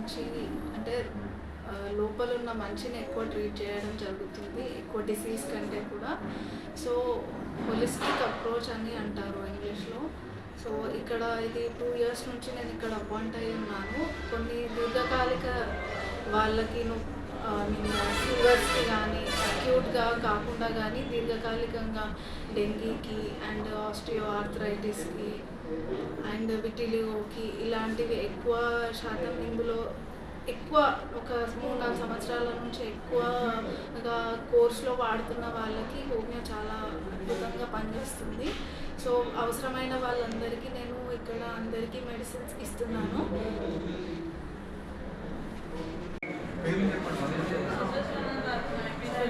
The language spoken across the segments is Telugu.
మంచి అంటే లోపల ఉన్న మంచిని ఎక్కువ ట్రీట్ చేయడం జరుగుతుంది, ఎక్కువ డిసీజ్ కంటే కూడా. సో హోలిస్టిక్ అప్రోచ్ అని అంటారు ఇంగ్లీష్లో. సో ఇక్కడ ఇది 2 years నుంచి నేను ఇక్కడ అపాయింట్ అయ్యి ఉన్నాను. కొన్ని దీర్ఘకాలిక వాళ్ళకి ఫీవర్స్కి కానీ అక్యూట్గా కాకుండా కానీ దీర్ఘకాలికంగా డెంగీకి అండ్ ఆస్టియో ఆర్థరైటిస్కి అండ్ విటిలిగోకి ఇలాంటివి ఎక్కువ శాతం ఇందులో ఎక్కువ ఒక 3-4 సంవత్సరాల నుంచి ఎక్కువగా కోర్స్లో వాడుతున్న వాళ్ళకి హోమియో చాలా అద్భుతంగా పనిచేస్తుంది. సో అవసరమైన వాళ్ళందరికీ నేను ఇక్కడ అందరికీ మెడిసిన్స్ ఇస్తున్నాను.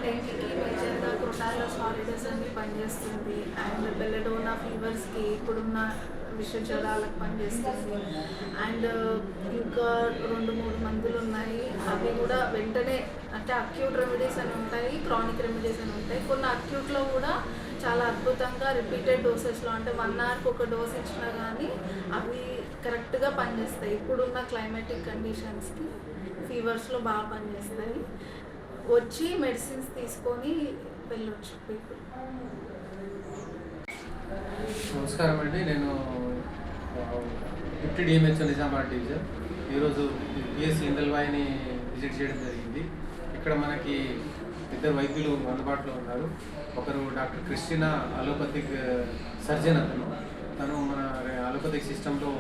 డెంగీకి మేజర్గా క్రోటాలస్ హాలిడేస్ అని పనిచేస్తుంది అండ్ బెల్లడోనా ఫీవర్స్కి ఇప్పుడున్న విష జ్వరాలకు పనిచేస్తుంది. అండ్ ఇంకా 2-3 మందులు ఉన్నాయి, అవి కూడా వెంటనే అంటే అక్యూట్ రెమెడీస్ అని ఉంటాయి, క్రానిక్ రెమెడీస్ అని ఉంటాయి. కొన్ని అక్యూట్లో కూడా చాలా అద్భుతంగా రిపీటెడ్ డోసెస్లో అంటే 1 hourకి ఒక డోస్ ఇచ్చినా కానీ అవి కరెక్ట్గా పనిచేస్తాయి. ఇప్పుడున్న క్లైమాటిక్ కండిషన్స్కి ఫీవర్స్లో బాగా పనిచేస్తాయి. వచ్చి మెడిసిన్స్ తీసుకొని వెళ్ళొచ్చు పీపుల్. నమస్కారం అండి, నేను డిప్యూటీ డిఎంహెచ్ఓ నిజామాబాద్ డివిజన్. ఈరోజు పిఎస్సి ఇందల్వాయిని విజిట్ చేయడం జరిగింది. ఇక్కడ మనకి 2 వైద్యులు అందుబాటులో ఉన్నారు. ఒకరు డాక్టర్ క్రిస్టినా అలోపతిక్ సర్జన్. తను మన అలోపతిక్ సిస్టంలో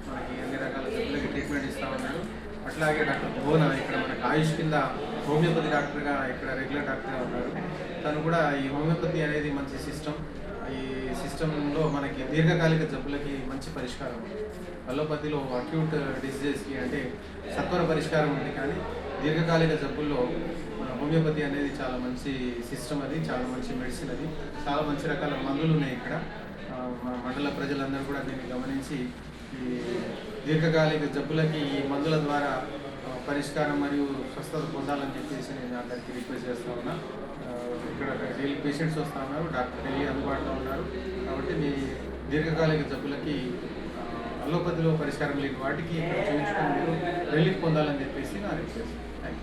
మనకి అన్ని రకాల జబ్బులకి ట్రీట్మెంట్ ఇస్తూ ఉన్నారు. అట్లాగే డాక్టర్ భువన ఇక్కడ మనకి ఆయుష్ కింద హోమియోపతి డాక్టర్గా ఇక్కడ రెగ్యులర్ డాక్టర్గా ఉన్నారు. తను కూడా ఈ హోమియోపతి అనేది మంచి సిస్టమ్. ఈ సిస్టంలో మనకి దీర్ఘకాలిక జబ్బులకి మంచి పరిష్కారం ఉంది. అలోపతిలో అక్యూట్ డిసీజెస్కి అంటే సత్వర పరిష్కారం ఉంది, కానీ దీర్ఘకాలిక జబ్బుల్లో మన హోమియోపతి అనేది చాలా మంచి సిస్టమ్. అది చాలా మంచి మెడిసిన్. అది చాలా మంచి రకాల మందులు ఉన్నాయి ఇక్కడ. మా మండల ప్రజలందరూ కూడా దీన్ని గమనించి ఈ దీర్ఘకాలిక జబ్బులకి ఈ మందుల ద్వారా పరిష్కారం మరియు స్వస్థత పొందాలని చెప్పేసి నేను అందరికీ రిక్వెస్ట్ చేస్తూ ఉన్నా. ఇక్కడ డైలీ పేషెంట్స్ వస్తూ ఉన్నారు, డాక్టర్ డైలీ అందుబాటులో ఉన్నారు. కాబట్టి మీ దీర్ఘకాలిక జబ్బులకి అలోపతిలో పరిష్కారం లేని వాటికి ఇక్కడ చూపించుకొని మీరు రిలీఫ్ పొందాలని చెప్పేసి నా రిక్వెస్ట్. Thank you.